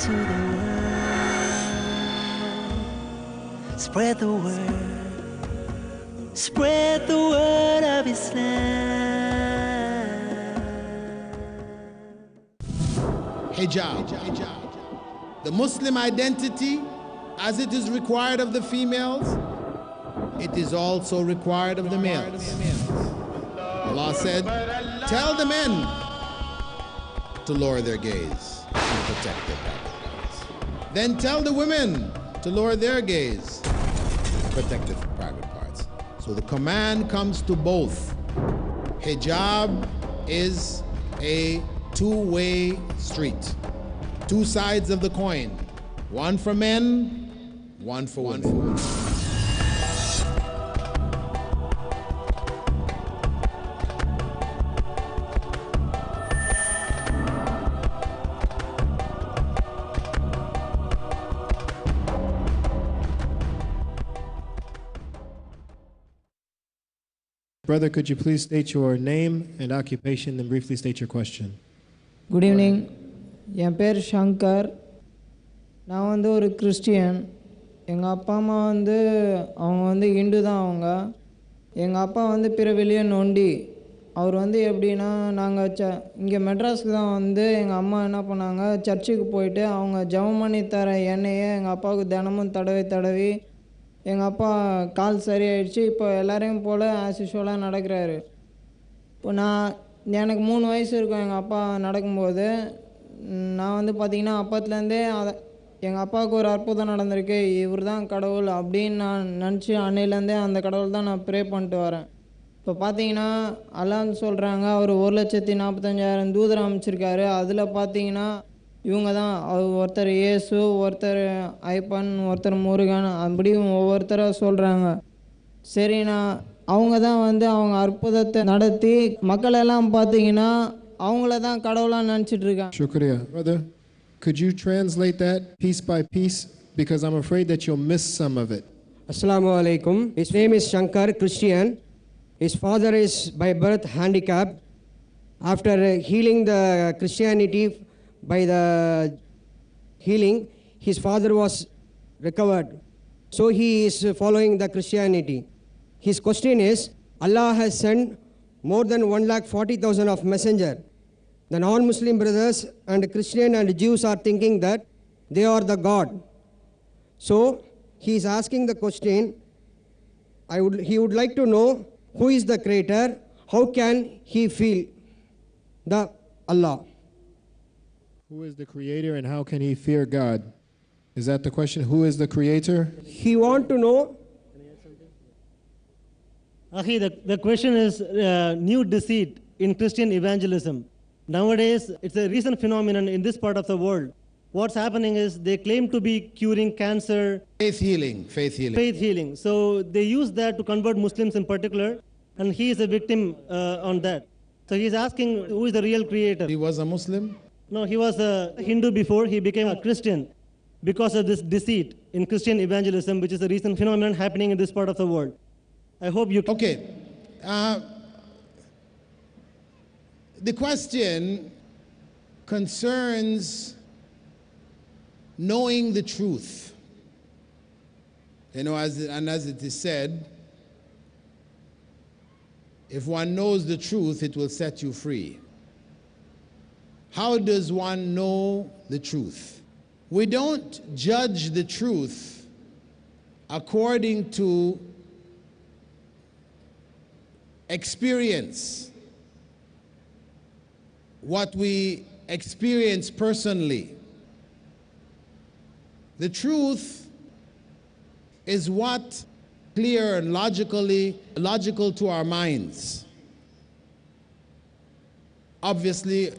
to the world. Spread the word. Spread the word of Islam. Hijab. The Muslim identity, as it is required of the females, it is also required of the males. Allah said, tell the men to lower their gaze and protect their private parts. Then tell the women to lower their gaze and protect their private parts. So the command comes to both. Hijab is a two-way street. Two sides of the coin. One for men, one for women. Brother, could you please state your name and occupation, then briefly state your question? Good evening. என் பேர் ஷங்கர். நான் வந்து ஒரு Christian. எங்கள் அப்பா அம்மா வந்து அவங்க வந்து இந்து தான். எங்கள் அப்பா வந்து பிறவிலேயே நொண்டி. அவர் வந்து எப்படின்னா, நாங்கள் இங்கே மெட்ராஸுக்கு தான் வந்து எங்கள் அம்மா என்ன பண்ணாங்க, சர்ச்சுக்கு போயிட்டு அவங்க ஜெபம் பண்ணி தர எண்ணெயை எங்கள் அப்பாவுக்கு தினமும் தடவி எங்கள் அப்பா கால் சரியாயிடுச்சு. இப்போ எல்லாரையும் போல் ஆஸ் யூஷுவலாக நடக்கிறாரு. இப்போ எனக்கு 3 வயசு இருக்கும் எங்கள் அப்பா நடக்கும்போது. நான் வந்து பார்த்திங்கன்னா அப்பத்துலேருந்தே எங்கள் அப்பாவுக்கு ஒரு அற்புதம் நடந்திருக்கு, இவர் தான் கடவுள் அப்படின்னு நான் நினச்சி அன்னையிலேருந்தே அந்த கடவுள் தான் நான் ப்ரே பண்ணிட்டு வரேன். இப்போ பார்த்தீங்கன்னா அல்லான்னு சொல்கிறாங்க, அவர் 1,45,000 தூதரை அமைச்சிருக்காரு. அதில் பார்த்தீங்கன்னா இவங்க தான், ஒருத்தர் இயேசு, ஒருத்தர் ஐப்பன், ஒருத்தர் முருகன், அப்படி ஒவ்வொருத்தராக சொல்கிறாங்க. சரி, அவங்க தான் வந்து அவங்க அற்புதத்தை நடத்தி மக்களெல்லாம் பார்த்தீங்கன்னா அவங்கள தான் கடவுளாக நினச்சிட்டு இருக்காங்க. Shukriya. Brother, could you translate that piece by piece? Because I'm afraid that you'll miss some of it. Assalamu alaikum. His name is Shankar, Christian. His father is by birth handicapped. After healing the Christianity by the healing, his father was recovered. So he is following the Christianity. His question is, Allah has sent more than 1,40,000 of messenger. The non-Muslim brothers and Christian and Jews are thinking that they are the God. So he is asking the question, he would like to know who is the creator, how can he feel the Allah? Who is the creator and how can he fear God? Is that the question? Who is the creator? He want to know. Akhi, the question is new deceit in Christian evangelism. Nowadays, it's a recent phenomenon in this part of the world. What's happening is they claim to be curing cancer. Faith healing. So they use that to convert Muslims in particular, and he is a victim on that. So he's asking, who is the real creator? He was a Muslim? No, he was a Hindu before he became a Christian because of this deceit in Christian evangelism, which is a recent phenomenon happening in this part of the world. I hope you... Okay. The question concerns knowing the truth. You know, as it is said, if one knows the truth, it will set you free. How does one know the truth? We don't judge the truth according to experience, what we experience personally. The truth is what clear and logical to our minds. Obviously,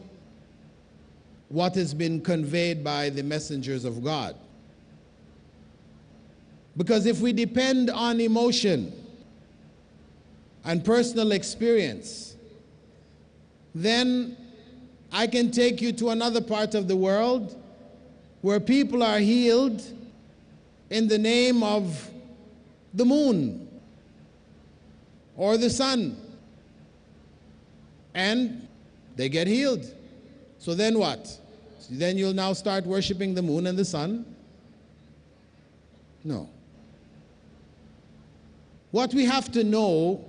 what has been conveyed by the messengers of God. Because if we depend on emotion and personal experience, then I can take you to another part of the world where people are healed in the name of the moon or the sun, and they get healed. So then what? Then you'll now start worshiping the moon and the sun? No. What we have to know,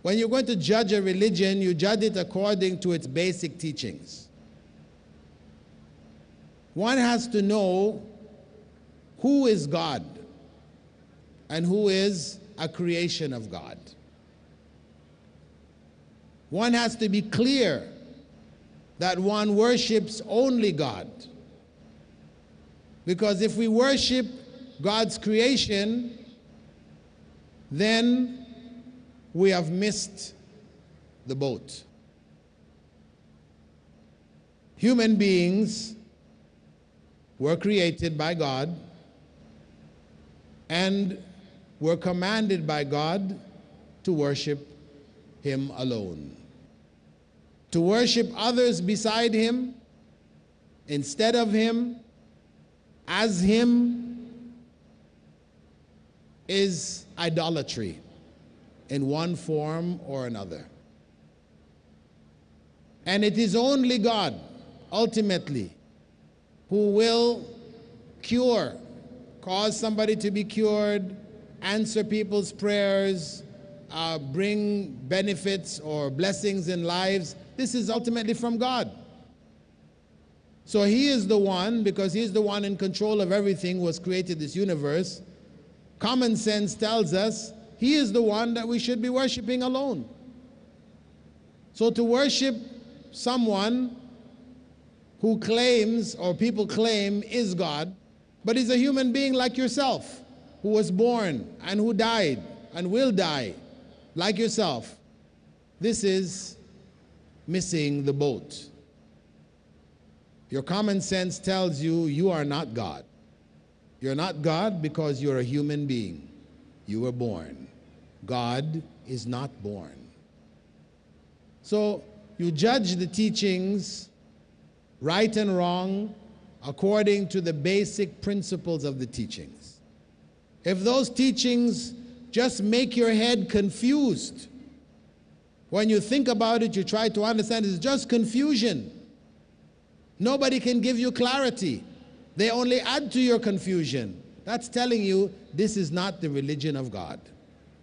when you're going to judge a religion, you judge it according to its basic teachings. One has to know who is God and who is a creation of God. One has to be clear that one worships only God. Because if we worship God's creation, then we have missed the boat. Human beings were created by God and were commanded by God to worship Him alone. To worship others beside Him, instead of Him, as Him, is idolatry in one form or another. And it is only God, ultimately, who will cure, cause somebody to be cured, answer people's prayers, bring benefits or blessings in lives. This is ultimately from God. So He is the one, because He is the one in control of everything who has created this universe. Common sense tells us He is the one that we should be worshiping alone. So to worship someone who claims, or people claim, is God, but is a human being like yourself, who was born and who died and will die like yourself, this is missing the boat. Your common sense tells you you are not God. You're not God because you're a human being. You were born. God is not born. So you judge the teachings, right and wrong, according to the basic principles of the teachings. If those teachings just make your head confused, when you think about it, you try to understand, it's just confusion. Nobody can give you clarity. They only add to your confusion. That's telling you this is not the religion of God.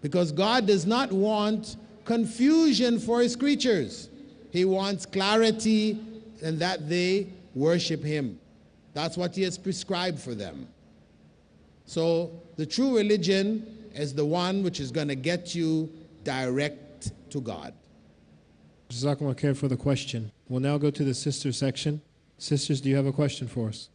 Because God does not want confusion for His creatures. He wants clarity and that they worship Him. That's what He has prescribed for them. So the true religion is the one which is going to get you direct to God. Jazakallah khair for the question. We'll now go to the sister section. Sisters, do you have a question for us?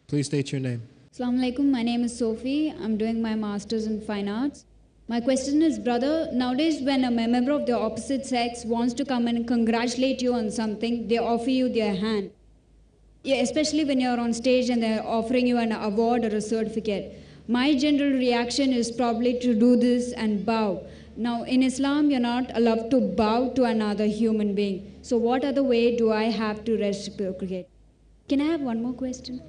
Please state your name. Assalamu alaikum. My name is Sophie. I'm doing my master's in fine arts. My question is, brother, nowadays when a member of the opposite sex wants to come and congratulate you on something, they offer you their hand. Yeah, especially when you're on stage and they're offering you an award or a certificate. My general reaction is probably to do this and bow. Now, in Islam, you're not allowed to bow to another human being. So what other way do I have to reciprocate? Can I have one more question?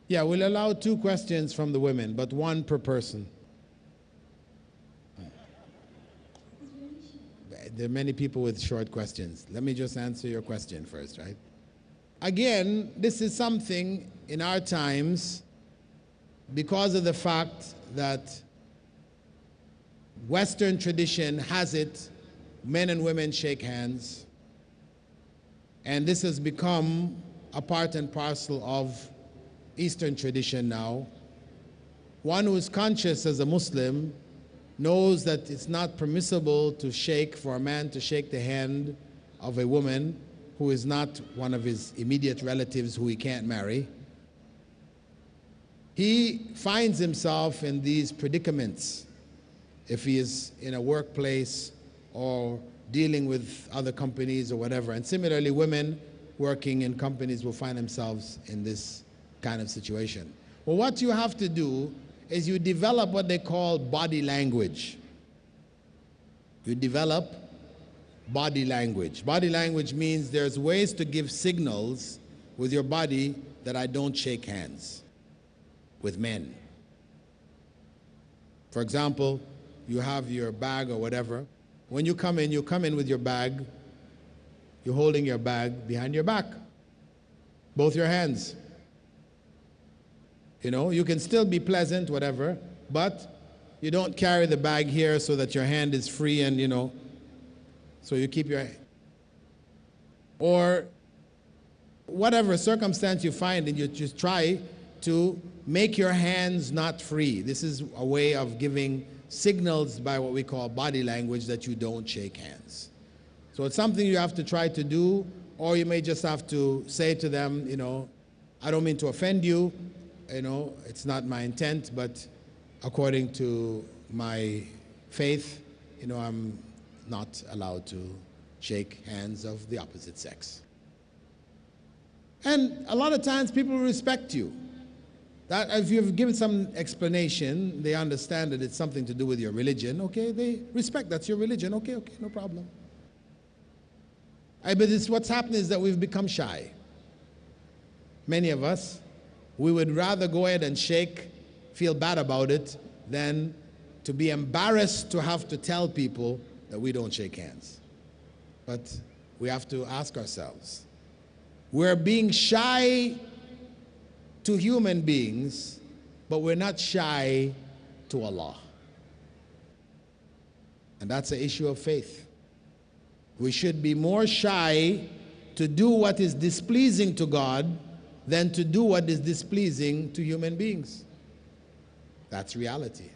Yeah, we'll allow 2 questions from the women, but 1 per person. There are many people with short questions. Let me just answer your question first, right? Again, this is something in our times, because of the fact that Western tradition has it, men and women shake hands, and this has become a part and parcel of Eastern tradition now. One who is conscious as a Muslim knows that it's not permissible to shake, for a man to shake the hand of a woman who is not one of his immediate relatives who he can't marry. He finds himself in these predicaments if he is in a workplace or dealing with other companies or whatever. And similarly, women working in companies will find themselves in this kind of situation. Well, what you have to do is you develop what they call body language. You develop body language. Body language means there's ways to give signals with your body that I don't shake hands with men. For example, you have your bag or whatever. When you come in with your bag. You're holding your bag behind your back. both your hands. You know, you can still be pleasant, whatever, but you don't carry the bag here so that your hand is free and, you know, so you keep your, or whatever circumstance you find, and you just try to make your hands not free. This is a way of giving signals by what we call body language that you don't shake hands. So it's something you have to try to do, or you may just have to say to them, you know, I don't mean to offend you, you know, it's not my intent, but according to my faith, you know, I'm not allowed to shake hands of the opposite sex. And a lot of times people respect you. That if you've given some explanation, they understand that it's something to do with your religion, okay, they respect that's your religion, okay, no problem. But what's happened is that we've become shy. Many of us, we would rather go ahead and shake, feel bad about it, than to be embarrassed to have to tell people that we don't shake hands. But we have to ask ourselves, we're being shy to human beings, but we're not shy to Allah. And that's an issue of faith. We should be more shy to do what is displeasing to God than to do what is displeasing to human beings. That's reality.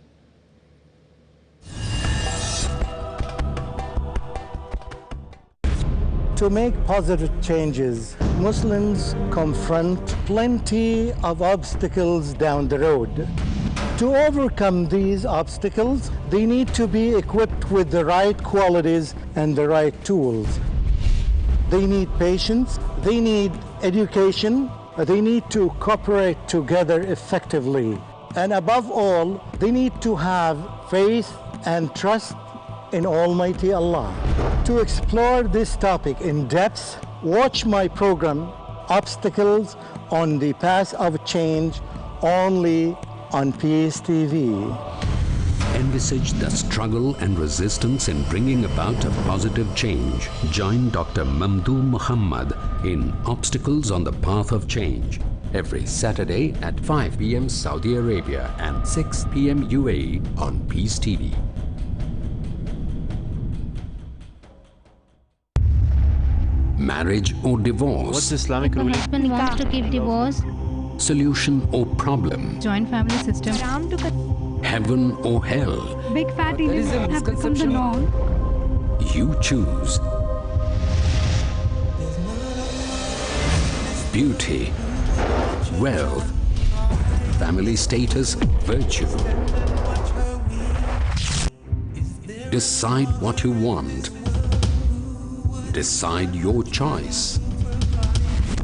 To make positive changes, Muslims confront plenty of obstacles down the road. To overcome these obstacles, they need to be equipped with the right qualities and the right tools. They need patience, they need education, they need to cooperate together effectively. And above all, they need to have faith and trust in Almighty Allah. To explore this topic in depth, watch my program, Obstacles on the Path of Change, only on Peace TV. Envisage the struggle and resistance in bringing about a positive change. Join Dr. Mamdou Muhammad in Obstacles on the Path of Change every Saturday at 5 p.m. Saudi Arabia and 6 p.m. UAE on Peace TV. Marriage or divorce? What's Islamic ruling? Husband wants to keep divorce. Solution or problem? Joint family system. Heaven or hell? Big fat events have become the norm. You choose. Beauty, wealth, family status, virtue. Decide what you want. Decide your choice.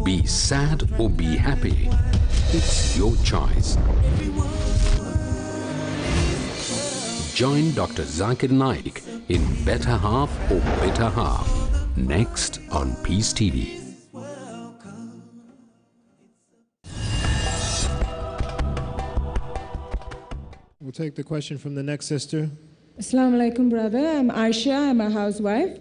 Be sad or be happy. It's your choice. Join Dr. Zakir Naik in Better Half or Bitter Half, next on Peace TV. We'll take the question from the next sister. Assalamu alaikum, brother. I'm Aisha. I'm a housewife.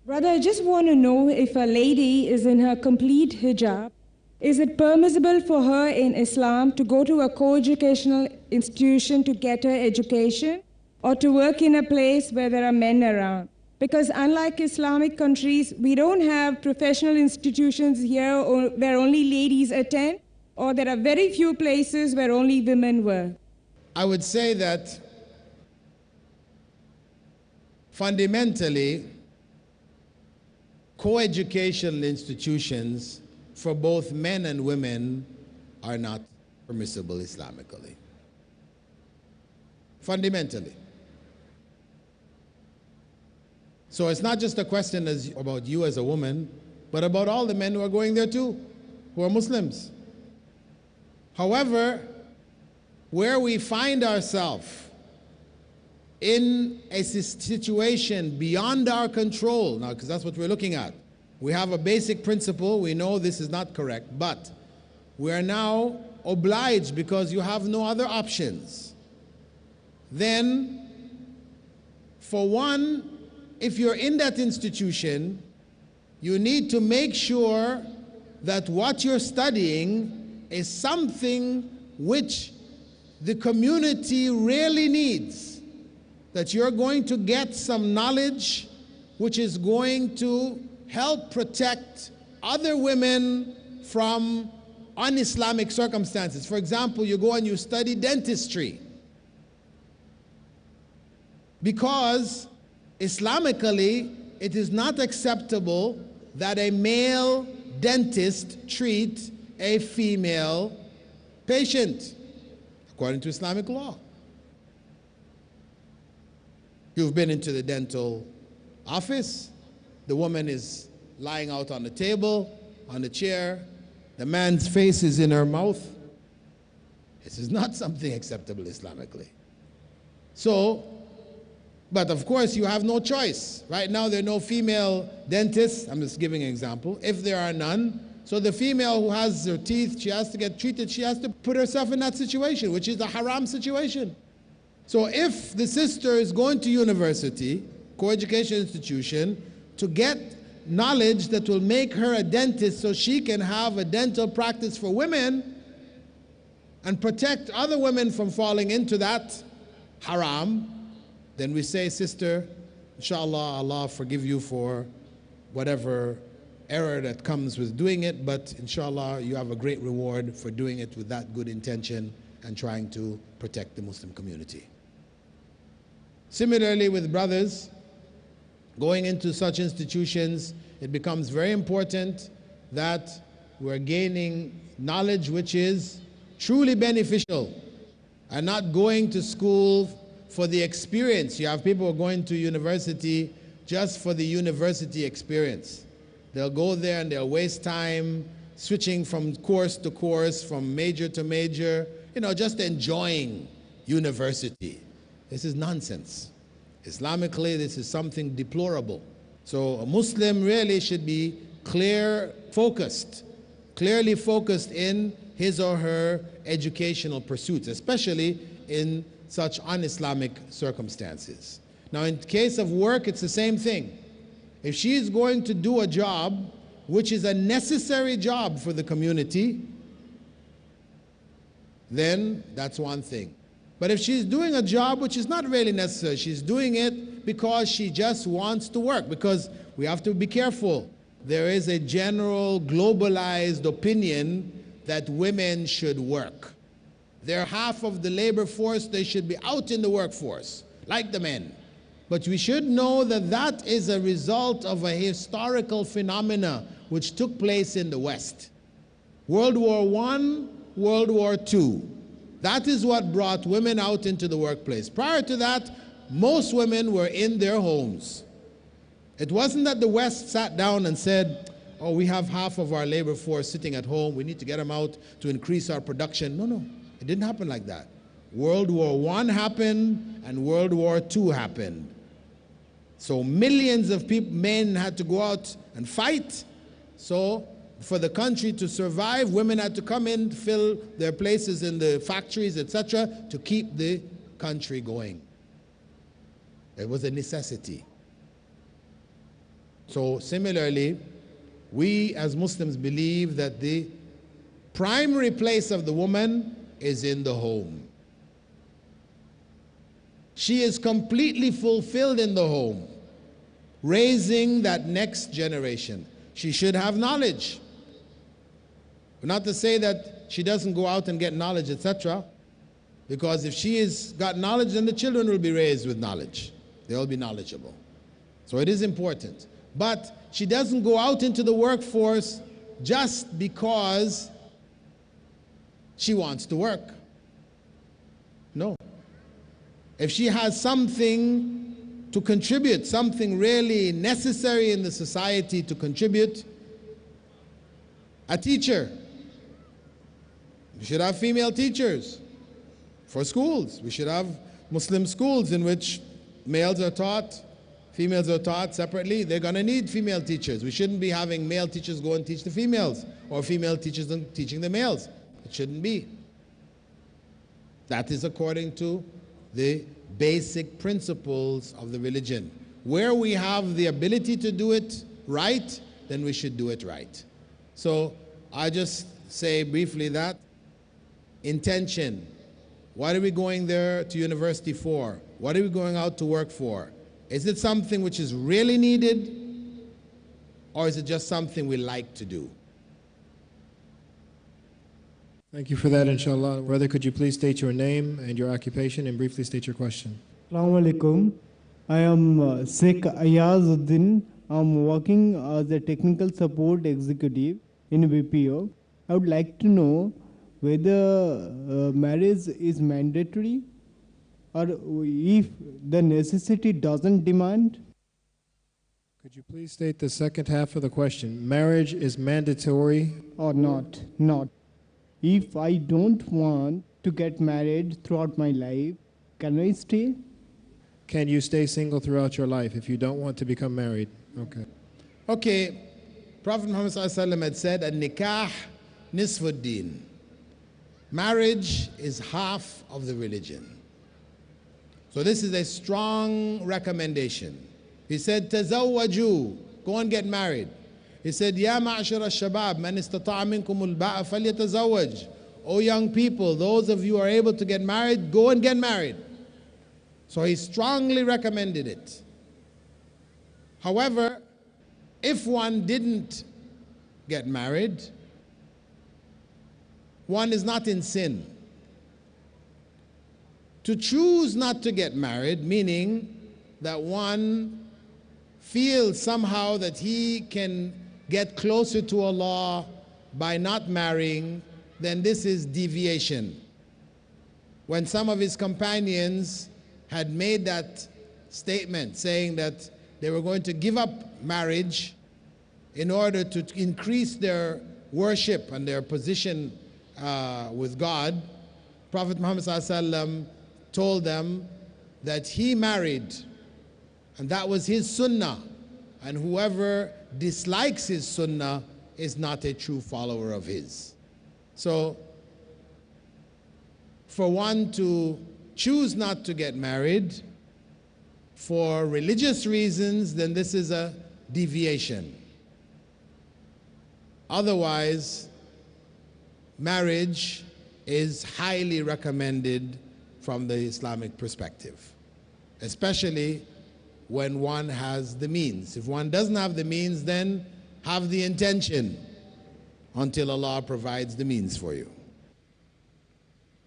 Brother, I just want to know if a lady is in her complete hijab, is it permissible for her in Islam to go to a co-educational institution to get her education or to work in a place where there are men around? Because unlike Islamic countries, we don't have professional institutions here where only ladies attend, or there are very few places where only women work. I would say that fundamentally, co-educational institutions for both men and women are not permissible Islamically. Fundamentally. So it's not just a question about you as a woman, but about all the men who are going there too, who are Muslims. However, where we find ourselves in a situation beyond our control, now, because that's what we're looking at. We have a basic principle, we know this is not correct, but we are now obliged because you have no other options. Then, for one, if you're in that institution, you need to make sure that what you're studying is something which the community really needs, that you're going to get some knowledge which is going to help protect other women from un-Islamic circumstances. For example, you go and you study dentistry, because Islamically it is not acceptable that a male dentist treat a female patient, according to Islamic law. You've been into the dental office, the woman is lying out on the table, on the chair, the man's face is in her mouth. This is not something acceptable Islamically. So, but of course you have no choice. Right now there are no female dentists. I'm just giving an example. If there are none, so the female who has her teeth, she has to get treated, she has to put herself in that situation, which is a haram situation. So if the sister is going to university, co-education institution, to get knowledge that will make her a dentist so she can have a dental practice for women and protect other women from falling into that haram, then we say, sister, inshallah, Allah forgive you for whatever error that comes with doing it, but inshallah, you have a great reward for doing it with that good intention and trying to protect the Muslim community. Similarly, with brothers, going into such institutions, it becomes very important that we're gaining knowledge which is truly beneficial and not going to school for the experience. You have people going to university just for the university experience. They'll go there and they'll waste time switching from course to course, from major to major, just enjoying university. This is nonsense. Islamically, this is something deplorable. So a Muslim really should be clearly focused in his or her educational pursuits, especially in such un-Islamic circumstances. Now, in case of work, it's the same thing. If she is going to do a job which is a necessary job for the community, then that's one thing. But if she's doing a job which is not really necessary, she's doing it because she just wants to work, because we have to be careful. There is a general globalized opinion that women should work. They're half of the labor force, they should be out in the workforce, like the men. But we should know that that is a result of a historical phenomena which took place in the West. World War I, World War II. That is what brought women out into the workplace. Prior to that, most women were in their homes. It wasn't that the West sat down and said, oh, we have half of our labor force sitting at home, we need to get them out to increase our production. No. It didn't happen like that. World War I happened and World War II happened. So millions of men had to go out and fight. So for the country to survive, women had to come in, fill their places in the factories, etc., to keep the country going. It was a necessity. So similarly, we as Muslims believe that the primary place of the woman is in the home. She is completely fulfilled in the home, raising that next generation. She should have knowledge. Not to say that she doesn't go out and get knowledge, etc., because if she has got knowledge, then the children will be raised with knowledge. They'll be knowledgeable. So it is important. But she doesn't go out into the workforce just because she wants to work. No. If she has something to contribute, something really necessary in the society to contribute, a teacher. We should have female teachers for schools. We should have Muslim schools in which males are taught, females are taught separately. They're going to need female teachers. We shouldn't be having male teachers go and teach the females, or female teachers teaching the males. It shouldn't be. That is according to the basic principles of the religion. Where we have the ability to do it right, then we should do it right. So I just say briefly that intention. What are we going there to university for? What are we going out to work for? Is it something which is really needed, or is it just something we like to do? Thank you for that, inshallah. Brother, could you please state your name and your occupation and briefly state your question? Assalamu alaikum. I am Sheikh Ayazuddin. I'm working as a technical support executive in BPO. I would like to know whether marriage is mandatory, or if the necessity doesn't demand. Could you please state the second half of the question? Marriage is mandatory Or not? Not. If I don't want to get married throughout my life, can I stay? Can you stay single throughout your life if you don't want to become married? Okay. Okay, Prophet Muhammad ﷺ had said, "An-nikah nisfuddin." Marriage is half of the religion. So this is a strong recommendation. He said, "Tazawwaju," go and get married. He said, "Ya ma'ashara shabab, man istata'a minkum al-ba'a falyatazawwaj." O young people, those of you who are able to get married, go and get married. So he strongly recommended it. However, if one didn't get married, one is not in sin. To choose not to get married, meaning that one feels somehow that he can get closer to Allah by not marrying, then this is deviation. When some of his companions had made that statement saying that they were going to give up marriage in order to increase their worship and their position with God, Prophet Muhammad ﷺ told them that he married, and that was his sunnah, and whoever dislikes his sunnah is not a true follower of his. So for one to choose not to get married for religious reasons, then this is a deviation. Otherwise, marriage is highly recommended from the Islamic perspective, especially when one has the means. If one doesn't have the means, then have the intention until Allah provides the means for you.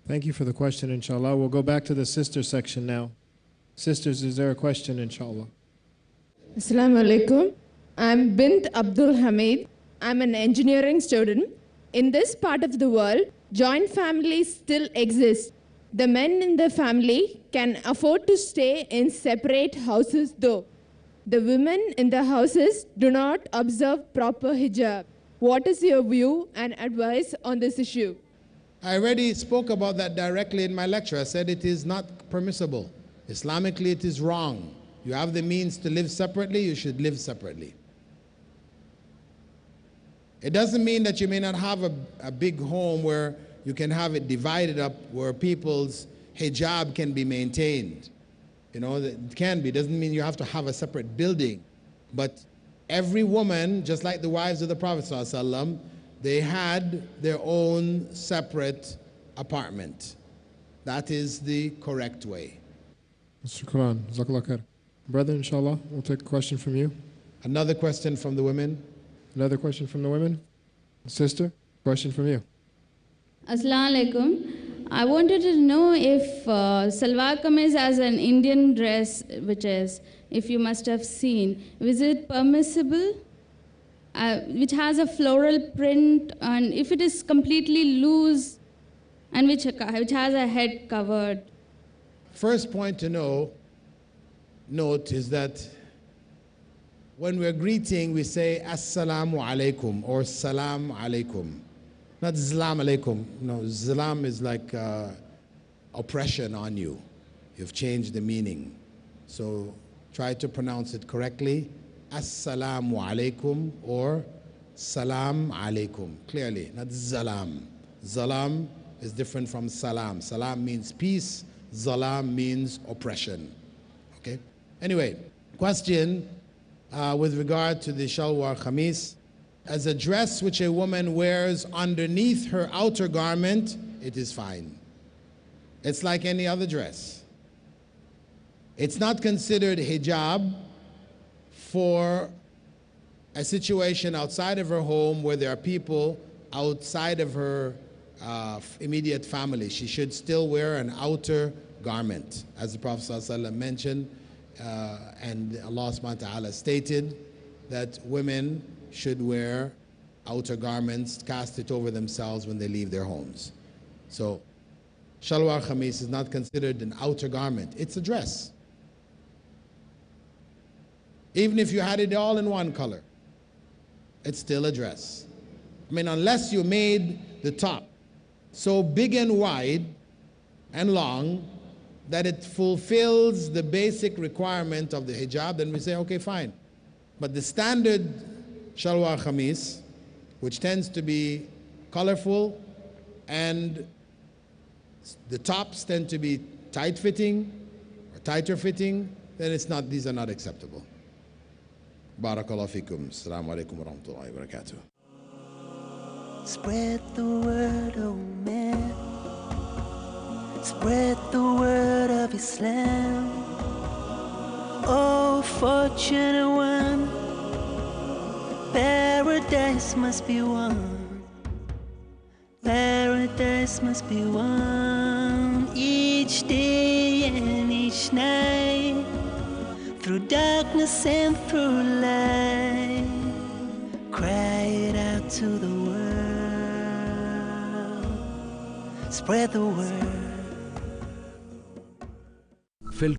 Thank you for the question, inshallah. We'll go back to the sister section now. Sisters, is there a question, inshallah? Assalamu alaikum. I'm Bint Abdul Hamid. I'm an engineering student. In this part of the world, joint families still exist. The men in the family can afford to stay in separate houses though. The women in the houses do not observe proper hijab. What is your view and advice on this issue? I already spoke about that directly in my lecture. I said it is not permissible. Islamically, it is wrong. You have the means to live separately, you should live separately. It doesn't mean that you may not have a big home where you can have it divided up, where people's hijab can be maintained. You know, it can be. It doesn't mean you have to have a separate building. But every woman, just like the wives of the Prophet ﷺ, they had their own separate apartment. That is the correct way. Shukran. Jazakallah khair. Brother, inshallah, we'll take a question from you. Another question from the women. Another question from the women. Sister, question from you. Assalamu alaikum. I wanted to know if salwar kameez as an Indian dress, which is, if you must have seen, is it permissible? Which has a floral print, and if it is completely loose, and which has a head covered. First point to note is that when we're greeting, we say Assalamu alaikum or Salam alaikum. Not Zlam alaikum. No, Zlam is like oppression on you. You've changed the meaning. So try to pronounce it correctly. Assalamu alaikum or Salam alaikum. Clearly, not Zalam. Zalam is different from Salam. Salam means peace. Zalam means oppression. Okay? Anyway, question with regard to the shalwar khamis. as a dress which a woman wears underneath her outer garment, it is fine. It's like any other dress. It's not considered hijab for a situation outside of her home where there are people outside of her immediate family. She should still wear an outer garment, as the Prophet ﷺ mentioned, and Allah subhanahu wa ta'ala stated that women should wear outer garments, cast it over themselves when they leave their homes. So shalwar khamis is not considered an outer garment, it's a dress. Even if you had it all in one color, it's still a dress. I mean, unless you made the top so big and wide and long that it fulfills the basic requirement of the hijab, then we say, okay, fine. But the standard shalwar khamis, which tends to be colorful and the tops tend to be tight-fitting or tighter fitting, then it's not, these are not acceptable. Barakallahu fikum. Assalamu alaikum wa rahmatullahi wa barakatuh. Spread the word, oh man. Spread the word of Islam. Oh, fortunate one. Paradise must be won. Paradise must be won. Each day and each night. Through darkness and through light. Cry it out to the world. Spread the word.